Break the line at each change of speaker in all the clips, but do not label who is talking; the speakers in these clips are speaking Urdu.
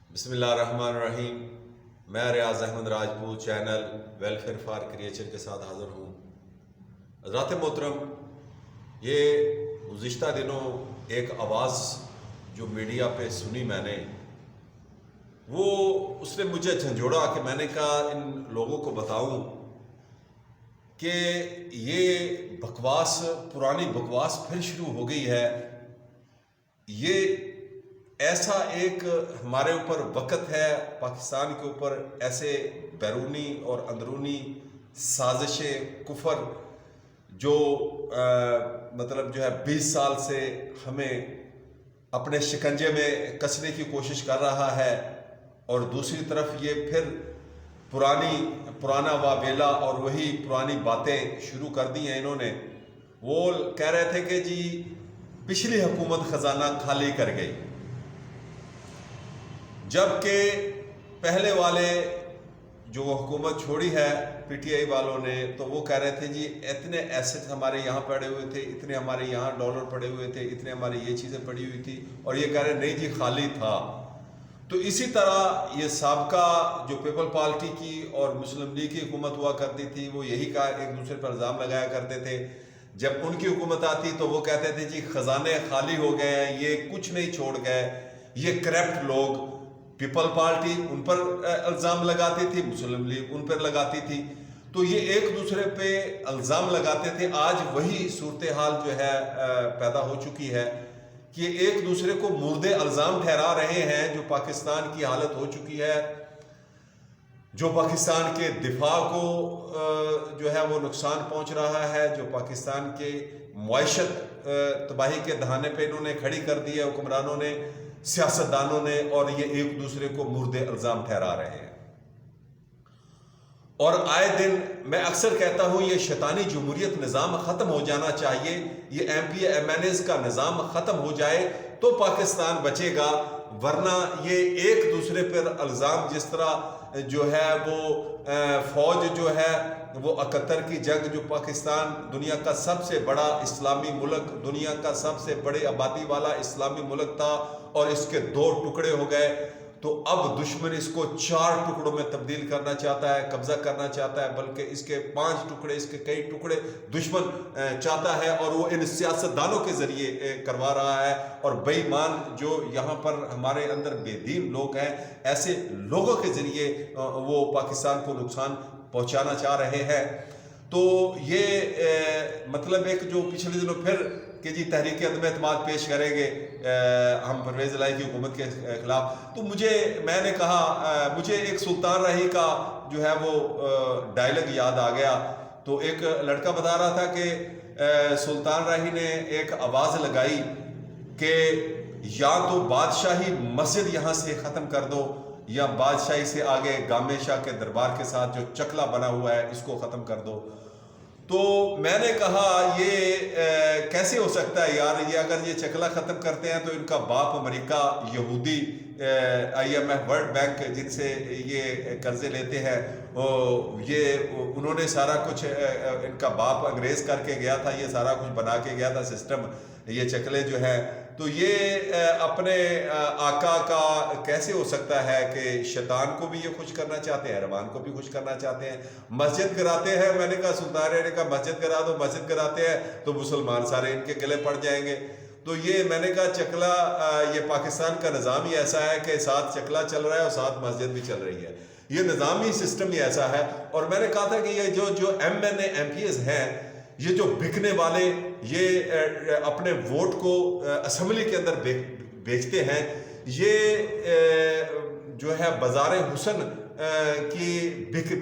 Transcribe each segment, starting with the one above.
بسم اللہ الرحمن الرحیم۔ میں Riaz Ahmed Rajput channel welfare for creature کے ساتھ حاضر ہوں۔ حضرات محترم، یہ گزشتہ دنوں ایک آواز جو میڈیا پہ سنی میں نے، وہ اس نے مجھے جھنجھوڑا کہ میں نے کہا ان لوگوں کو بتاؤں کہ یہ بکواس، پرانی بکواس پھر شروع ہو گئی ہے۔ یہ ایسا ایک ہمارے اوپر وقت ہے، پاکستان کے اوپر ایسے بیرونی اور اندرونی سازشیں کفر جو مطلب جو ہے 20 سال سے ہمیں اپنے شکنجے میں کسنے کی کوشش کر رہا ہے، اور دوسری طرف یہ پھر پرانا واویلا اور وہی پرانی باتیں شروع کر دی ہیں انہوں نے۔ وہ کہہ رہے تھے کہ جی پچھلی حکومت خزانہ خالی کر گئی، جبکہ پہلے والے جو حکومت چھوڑی ہے پی ٹی آئی والوں نے، تو وہ کہہ رہے تھے جی اتنے ایسٹ ہمارے یہاں پڑے ہوئے تھے، اتنے ہمارے یہاں ڈالر پڑے ہوئے تھے، اتنے ہماری یہ چیزیں پڑی ہوئی تھی، اور یہ کہہ رہے نہیں جی خالی تھا۔ تو اسی طرح یہ سابقہ جو پیپل پارٹی کی اور مسلم لیگ کی حکومت ہوا کرتی تھی، وہ یہی کا ایک دوسرے پر الزام لگایا کرتے تھے۔ جب ان کی حکومت آتی تو وہ کہتے تھے جی خزانے خالی ہو گئے ہیں، یہ کچھ نہیں چھوڑ گئے، یہ کرپٹ لوگ۔ پیپل پارٹی ان پر الزام لگاتی تھی، مسلم لیگ ان پر لگاتی تھی، تو یہ ایک دوسرے پہ الزام لگاتے تھے۔ آج وہی صورتحال جو ہے پیدا ہو چکی ہے کہ ایک دوسرے کو مورد الزام ٹھہرا رہے ہیں۔ جو پاکستان کی حالت ہو چکی ہے، جو پاکستان کے دفاع کو جو ہے وہ نقصان پہنچ رہا ہے، جو پاکستان کے معیشت تباہی کے دہانے پہ انہوں نے کھڑی کر دی ہے حکمرانوں نے، سیاستدانوں نے، اور یہ ایک دوسرے کو مورد الزام ٹھہرا رہے ہیں۔ اور آئے دن میں اکثر کہتا ہوں یہ شیطانی جمہوریت نظام ختم ہو جانا چاہیے، یہ MP MNAs کا نظام ختم ہو جائے تو پاکستان بچے گا، ورنہ یہ ایک دوسرے پر الزام، جس طرح جو ہے وہ فوج جو ہے وہ 71 کی جنگ، جو پاکستان دنیا کا سب سے بڑا اسلامی ملک، دنیا کا سب سے بڑے آبادی والا اسلامی ملک تھا، اور اس کے 2 ٹکڑے ہو گئے، تو اب دشمن اس کو 4 ٹکڑوں میں تبدیل کرنا چاہتا ہے، قبضہ کرنا چاہتا ہے، بلکہ اس کے 5 ٹکڑے، اس کے کئی ٹکڑے دشمن چاہتا ہے، اور وہ ان سیاستدانوں کے ذریعے کروا رہا ہے۔ اور بے ایمان جو یہاں پر ہمارے اندر بے دین لوگ ہیں، ایسے لوگوں کے ذریعے وہ پاکستان کو نقصان پہنچانا چاہ رہے ہیں۔ تو یہ مطلب ایک جو پچھلے دنوں پھر کہ جی تحریک عدم اعتماد پیش کریں گے ہم پرویز الہی کی حکومت کے خلاف، تو میں نے کہا مجھے ایک سلطان راہی کا جو ہے وہ ڈائلاگ یاد آ گیا۔ تو ایک لڑکا بتا رہا تھا کہ سلطان راہی نے ایک آواز لگائی کہ یا تو بادشاہی مسجد یہاں سے ختم کر دو، یا بادشاہی سے آگے گامے شاہ کے دربار کے ساتھ جو چکلا بنا ہوا ہے اس کو ختم کر دو۔ تو میں نے کہا یہ کیسے ہو سکتا ہے یار، یہ اگر یہ چکلا ختم کرتے ہیں تو ان کا باپ امریکہ، یہودی، IMF, world bank جن سے یہ قرضے لیتے ہیں، انہوں نے سارا کچھ، ان کا باپ انگریز کر کے گیا تھا، یہ سارا کچھ بنا کے گیا تھا سسٹم، یہ چکلے جو ہیں، تو یہ اپنے آقا کا کیسے ہو سکتا ہے کہ شیطان کو بھی یہ خوش کرنا چاہتے ہیں، رحمان کو بھی خوش کرنا چاہتے ہیں۔ مسجد گراتے ہیں، میں نے کہا سلطان نے کہا مسجد گرا دو، مسجد گراتے ہیں تو مسلمان سارے ان کے گلے پڑ جائیں گے۔ تو یہ میں نے کہا چکلا، یہ پاکستان کا نظام ہی ایسا ہے کہ ساتھ چکلا چل رہا ہے اور ساتھ مسجد بھی چل رہی ہے، یہ نظامی سسٹم ہی ایسا ہے۔ اور میں نے کہا تھا کہ یہ جو MNA MPAs ہیں، یہ جو بکنے والے، یہ اپنے ووٹ کو اسمبلی کے اندر بیچتے ہیں، یہ جو ہے بازار حسن کی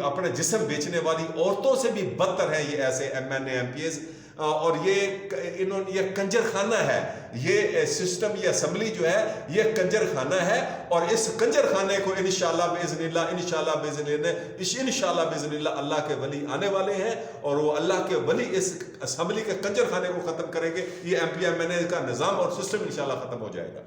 اپنے جسم بیچنے والی عورتوں سے بھی بدتر ہیں یہ ایسے MNA MPAs. اور یہ کنجر خانہ ہے، یہ سسٹم، یہ اسمبلی جو ہے یہ کنجر خانہ ہے، اور اس کنجر خانے کو انشاءاللہ باذن اللہ، انشاءاللہ باذن اللہ اللہ کے ولی آنے والے ہیں، اور وہ اللہ کے ولی اس اسمبلی کے کنجر خانے کو ختم کریں گے۔ یہ ایم پی ایم این اے کا نظام اور سسٹم انشاءاللہ ختم ہو جائے گا۔